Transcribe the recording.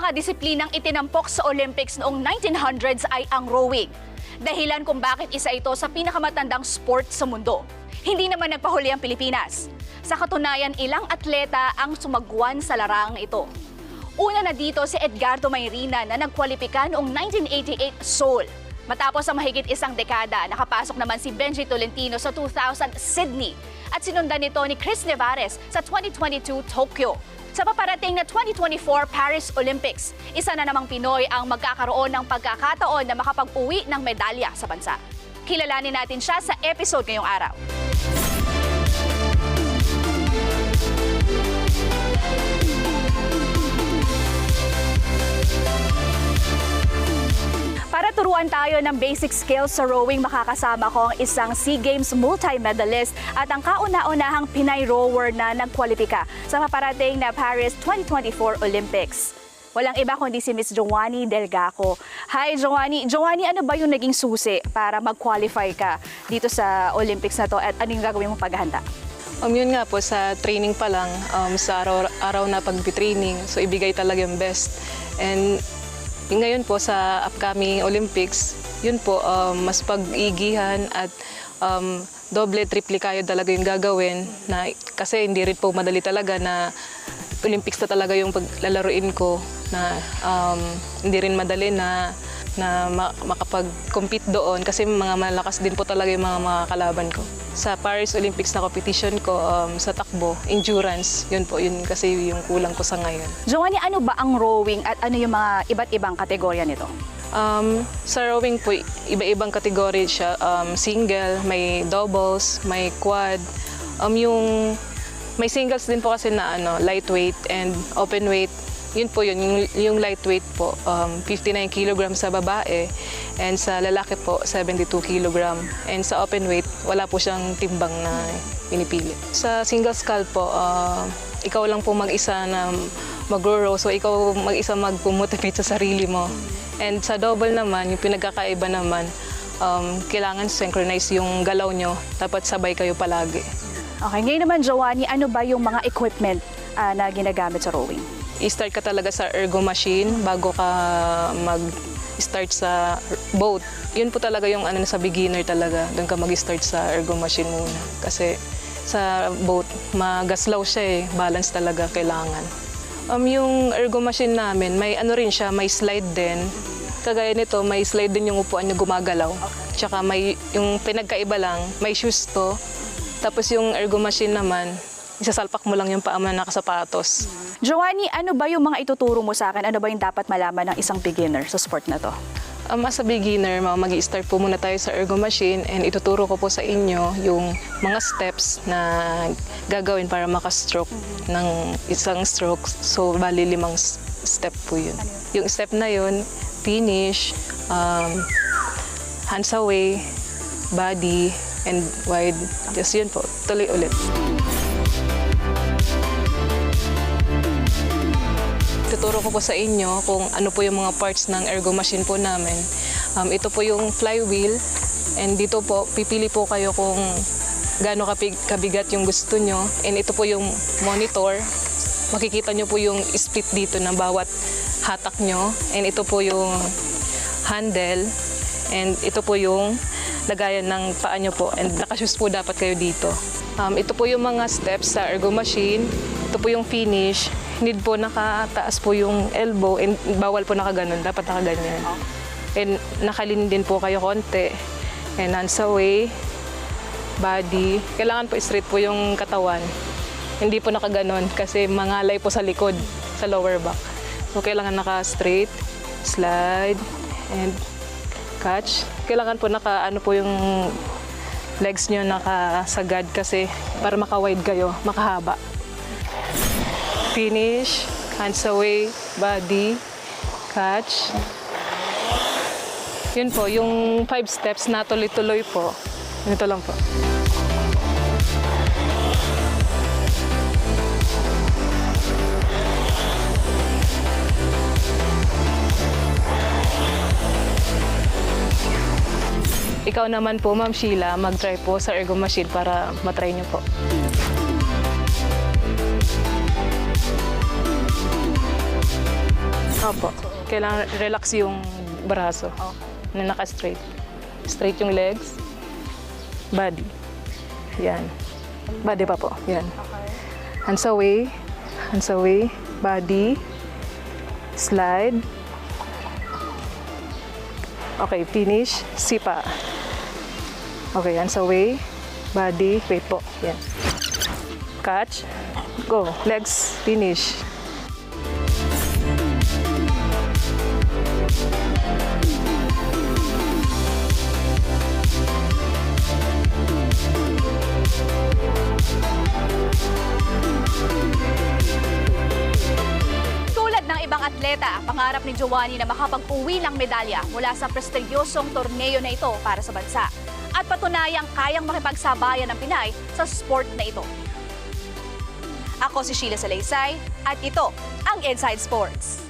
mga disiplinang itinampok sa Olympics noong 1900s ay ang rowing. Dahilan kung bakit isa ito sa pinakamatandang sport sa mundo. Hindi naman nagpahuli ang Pilipinas. Sa katunayan, ilang atleta ang sumagwan sa larangang ito. Una na dito si Edgardo Mayrina na nagkwalipika noong 1988 Seoul. Matapos ang mahigit isang dekada, nakapasok naman si Benji Tolentino sa 2000 Sydney at sinundan nito ni Chris Nevares sa 2022 Tokyo. Sa paparating na 2024 Paris Olympics, isa na namang Pinoy ang magkakaroon ng pagkakataon na makapag-uwi ng medalya sa bansa. Kilalanin natin siya sa episode ngayong araw. Para turuan tayo ng basic skills sa rowing, makakasama ko ang isang SEA Games multi-medalist at ang kauna-unahang Pinay rower na nagkwalipika sa paparating na Paris 2024 Olympics. Walang iba kundi si Miss Joanny Delgaco. Hi Joanny! Joanny, ano ba yung naging susi para mag-qualify ka dito sa Olympics na to at ano yung gagawin mong paghahanda? Yun nga po, sa training pa lang, sa araw na pag-training, so ibigay talaga yung best. And ngayon po sa upcoming Olympics, yun po, mas pag-igihan at doble, triple kayo talaga yung gagawin. Kasi hindi rin po madali talaga na Olympics na talaga yung paglalaruin ko. Na hindi rin madali na makapag-compete doon kasi mga malakas din po talaga yung mga kalaban ko. Sa Paris Olympics na competition ko sa takbo, endurance, yun po, yun kasi yung kulang ko sa ngayon. Joanny, ano ba ang rowing at ano yung mga iba't ibang kategorya nito? Sa rowing po, iba-ibang kategory siya. Single, may doubles, may quad. May singles din po kasi na lightweight and open weight. Yun po yun, yung lightweight po, 59 kg sa babae, and sa lalaki po, 72 kg. And sa open weight, wala po siyang timbang na pinipili. Sa single scull po, ikaw lang po mag-isa na mag-row, so ikaw mag-isa mag-motivate sa sarili mo. And sa double naman, yung pinagkakaiba naman, kailangan synchronize yung galaw nyo, dapat sabay kayo palagi. Okay, ngayon naman Joanny, ano ba yung mga equipment na ginagamit sa rowing? I-start ka talaga sa ergo machine bago ka mag-start sa boat. Yun po talaga yung sa beginner talaga. Doon ka mag-start sa ergo machine muna. Kasi sa boat, magaslaw siya balance talaga kailangan. Yung ergo machine namin, may rin siya, may slide din. Kagaya nito, may slide din yung upuan niya gumagalaw. Tsaka yung pinagkaiba lang, may shoes to. Tapos yung ergo machine naman, isasalpak mo lang yung paa mo na nakasapatos. Joanny, ano ba yung mga ituturo mo sa akin? Ano ba yung dapat malaman ng isang beginner sa sport na to? As a beginner, mag-i-start po muna tayo sa ergo machine and ituturo ko po sa inyo yung mga steps na gagawin para makastroke ng isang stroke. So, bali 5 step po yun. Yung step na yun, finish, hands away, body, and wide. Just yun po, tuloy ulit. Tuturo ko po sa inyo kung ano po yung mga parts ng ergo machine po namin. Ito po yung flywheel, and dito po pipili po kayo kung gaano kabigat yung gusto nyo. And ito po yung monitor. Makikita nyo po yung split dito ng bawat hatak nyo. And ito po yung handle. And ito po yung lagayan ng paa nyo po. And nakashoes po dapat kayo dito. Ito po yung mga steps sa ergo machine. Ito po yung finish. Need po nakataas po yung elbow, and bawal po nakaganon, dapat nakaganyan. And nakalin din po kayo konti. And hands away, body. Kailangan po straight po yung katawan. Hindi po nakaganon kasi mangalay po sa likod, sa lower back. So kailangan naka-straight, slide, and catch. Kailangan po po yung legs nyo nakasagad kasi para maka-wide kayo, makahaba. Finish, hands away, body, catch. Yun po, yung 5 steps na tuloy-tuloy po. Ito lang po. Ikaw naman po, Ma'am Sheila, mag-try po sa ergo machine para matry niyo po. Opo. Kailangan relax yung braso na naka-straight. Straight yung legs. Body. Yan. Body pa po. Yan. Hands away. Hands away. Body. Slide. Okay, finish. Sipa. Okay, hands away. Body. Wait po. Yan. Catch. Go. Legs. Finish. Tulad ng ibang atleta, pangarap ni Giovanni na makapag-uwi ng medalya mula sa prestigyosong torneo na ito para sa bansa at patunayang kayang makipagsabayan ng Pinay sa sport na ito. Ako si Sheila Salaysay at ito ang Inside Sports.